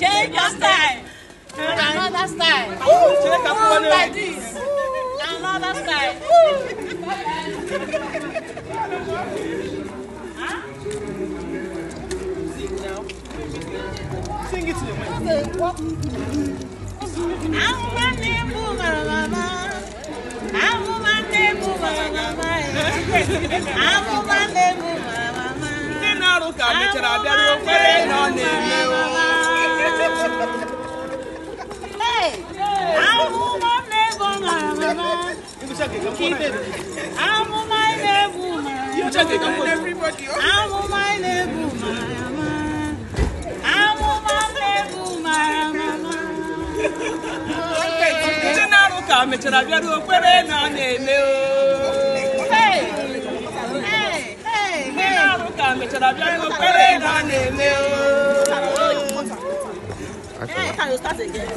Change your style. Another style. Like this. Another style. Sing it to them. Keep it. Everybody. Can you start again?